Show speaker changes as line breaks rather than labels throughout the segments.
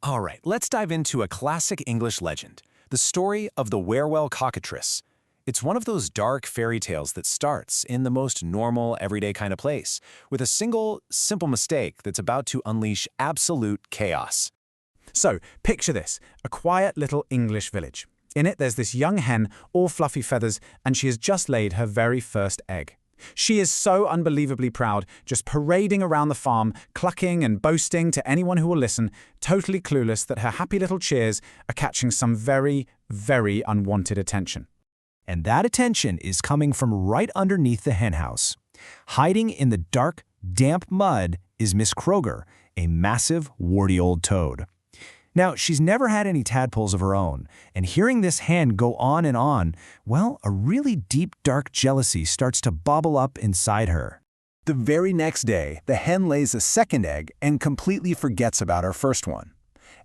All right, let's dive into a classic English legend, the story of the Wherwell Cockatrice. It's one of those dark fairy tales that starts in the most normal, everyday kind of place, with a single, simple mistake that's about to unleash absolute chaos.
So, picture this, a quiet little English village. In it, there's this young hen, all fluffy feathers, and she has just laid her very first egg. She is so unbelievably proud, just parading around the farm, clucking and boasting to anyone who will listen, totally clueless that her happy little cheers are catching some very, very unwanted attention.
And that attention is coming from right underneath the henhouse. Hiding in the dark, damp mud is Miss Croker, a massive, warty old toad. Now, she's never had any tadpoles of her own, and hearing this hen go on, well, a really deep, dark jealousy starts to bubble up inside her. The very next day, the hen lays a second egg and completely forgets about her first one.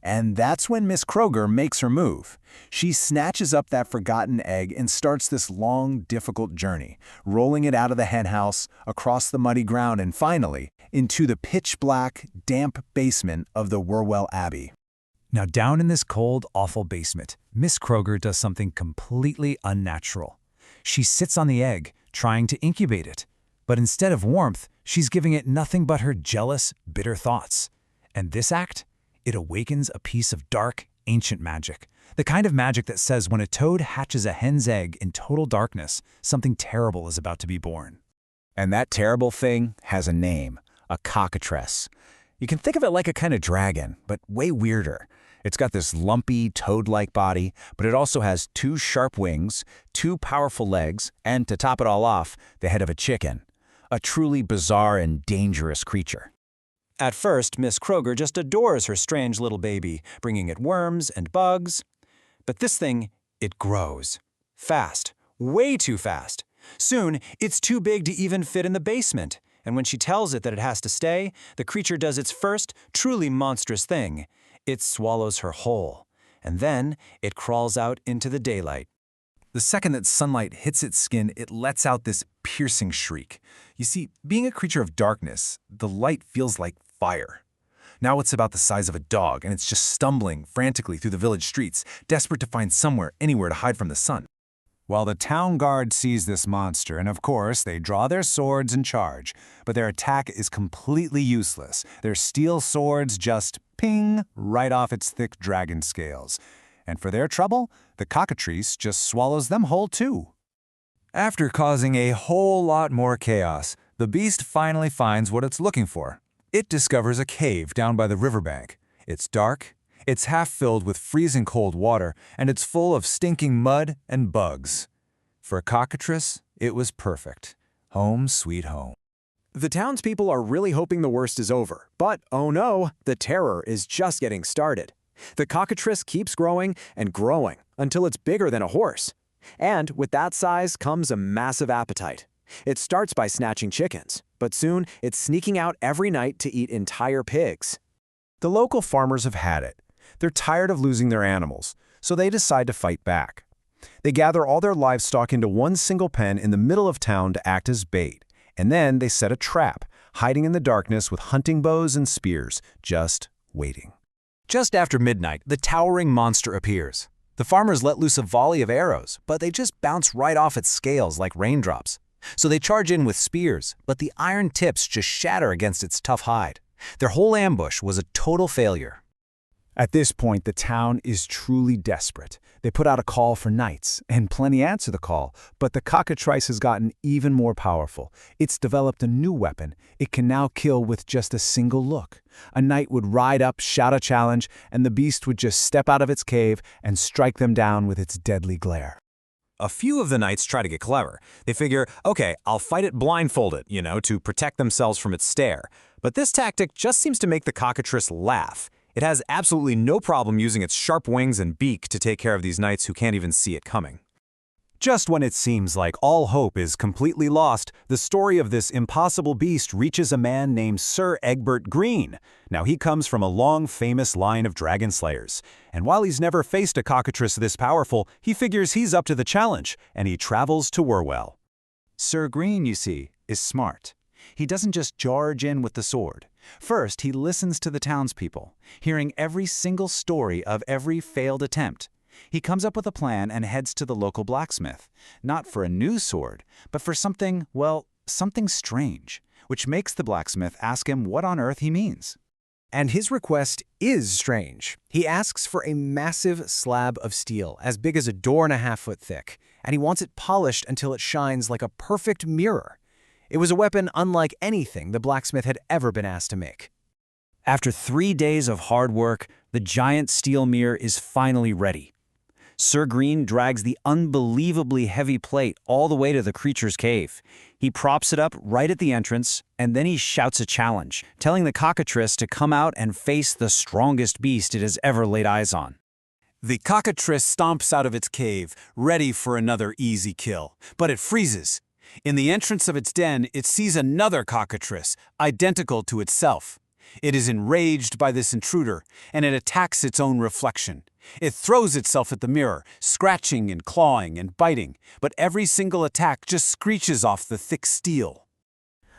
And that's when Miss Croker makes her move. She snatches up that forgotten egg and starts this long, difficult journey, rolling it out of the henhouse, across the muddy ground, and finally, into the pitch-black, damp basement of the Wherwell Abbey. Now, down in this cold, awful basement, Miss Croker does something completely unnatural. She sits on the egg, trying to incubate it. But instead of warmth, she's giving it nothing but her jealous, bitter thoughts. And this act? It awakens a piece of dark, ancient magic. The kind of magic that says when a toad hatches a hen's egg in total darkness, something terrible is about to be born. And that terrible thing has a name, a cockatrice. You can think of it like a kind of dragon, but way weirder. It's got this lumpy, toad-like body, but it also has 2 sharp wings, 2 powerful legs, and to top it all off, the head of a chicken. A truly bizarre and dangerous creature. At first, Miss Croker just adores her strange little baby, bringing it worms and bugs. But this thing, it grows. Fast. Way too fast. Soon, it's too big to even fit in the basement. And when she tells it that it has to stay, the creature does its first, truly monstrous thing. It swallows her whole, and then it crawls out into the daylight. The second that sunlight hits its skin, it lets out this piercing shriek. You see, being a creature of darkness, the light feels like fire. Now it's about the size of a dog, and it's just stumbling frantically through the village streets, desperate to find anywhere to hide from the sun. While the town guard sees this monster, and of course, they draw their swords and charge, but their attack is completely useless. Their steel swords just ping right off its thick dragon scales. And for their trouble, the cockatrice just swallows them whole too. After causing a whole lot more chaos, the beast finally finds what it's looking for. It discovers a cave down by the riverbank. It's dark, it's half filled with freezing cold water, and it's full of stinking mud and bugs. For a cockatrice, it was perfect. Home sweet home. The townspeople are really hoping the worst is over, but oh no, the terror is just getting started. The cockatrice keeps growing and growing until it's bigger than a horse. And with that size comes a massive appetite. It starts by snatching chickens, but soon it's sneaking out every night to eat entire pigs. The local farmers have had it. They're tired of losing their animals, so they decide to fight back. They gather all their livestock into one single pen in the middle of town to act as bait. And then they set a trap, hiding in the darkness with hunting bows and spears, just waiting. Just after midnight, the towering monster appears. The farmers let loose a volley of arrows, but they just bounce right off its scales like raindrops. So they charge in with spears, but the iron tips just shatter against its tough hide. Their whole ambush was a total failure. At this point, the town is truly desperate. They put out a call for knights, and plenty answer the call, but the cockatrice has gotten even more powerful. It's developed a new weapon. It can now kill with just a single look. A knight would ride up, shout a challenge, and the beast would just step out of its cave and strike them down with its deadly glare. A few of the knights try to get clever. They figure, okay, I'll fight it blindfolded, to protect themselves from its stare. But this tactic just seems to make the cockatrice laugh. It has absolutely no problem using its sharp wings and beak to take care of these knights who can't even see it coming. Just when it seems like all hope is completely lost, the story of this impossible beast reaches a man named Sir Eggbert Green. Now, he comes from a long, famous line of dragon slayers. And while he's never faced a cockatrice this powerful, he figures he's up to the challenge, and he travels to Wherwell. Sir Green, you see, is smart.
He doesn't just charge in with the sword. First, he listens to the townspeople, hearing every single story of every failed attempt. He comes up with a plan and heads to the local blacksmith, not for a new sword, but for something, well, something strange, which makes the blacksmith ask him what on earth he means.
And his request is strange. He asks for a massive slab of steel, as big as a door and a half foot thick, and he wants it polished until it shines like a perfect mirror. It was a weapon unlike anything the blacksmith had ever been asked to make. After 3 days of hard work, the giant steel mirror is finally ready. Sir Green drags the unbelievably heavy plate all the way to the creature's cave. He props it up right at the entrance, and then he shouts a challenge, telling the Cockatrice to come out and face the strongest beast it has ever laid eyes on.
The Cockatrice stomps out of its cave, ready for another easy kill, but it freezes. In the entrance of its den, it sees another Cockatrice, identical to itself. It is enraged by this intruder, and it attacks its own reflection. It throws itself at the mirror, scratching and clawing and biting, but every single attack just screeches off the thick steel.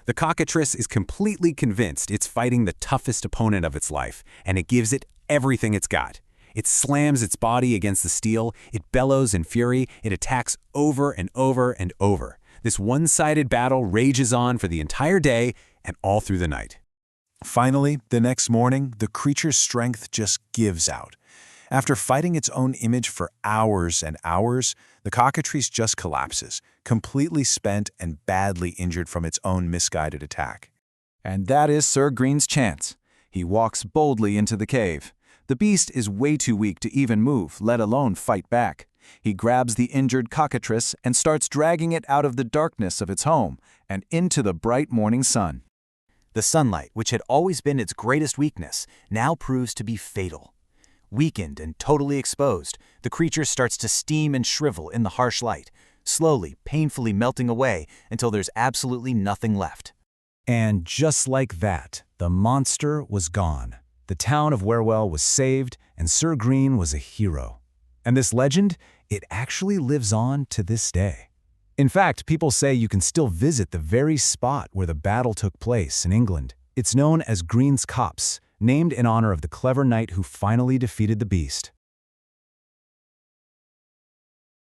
The Cockatrice is completely convinced it's fighting the toughest opponent of its life, and it gives it everything it's got. It slams its body against the steel, it bellows in fury, it attacks over and over and over. This one-sided battle rages on for the entire day and all through the night.
Finally, the next morning, the creature's strength just gives out. After fighting its own image for hours and hours, the Cockatrice just collapses, completely spent and badly injured from its own misguided attack.
And that is Sir Green's chance. He walks boldly into the cave. The beast is way too weak to even move, let alone fight back. He grabs the injured Cockatrice and starts dragging it out of the darkness of its home and into the bright morning sun.
The sunlight, which had always been its greatest weakness, now proves to be fatal. Weakened and totally exposed, the creature starts to steam and shrivel in the harsh light, slowly, painfully melting away until there's absolutely nothing left. And just like that, the monster was gone. The town of Wherwell was saved, and Sir Green was a hero. And this legend, it actually lives on to this day. In fact, people say you can still visit the very spot where the battle took place in England. It's known as Green's Copse, named in honor of the clever knight who finally defeated the beast.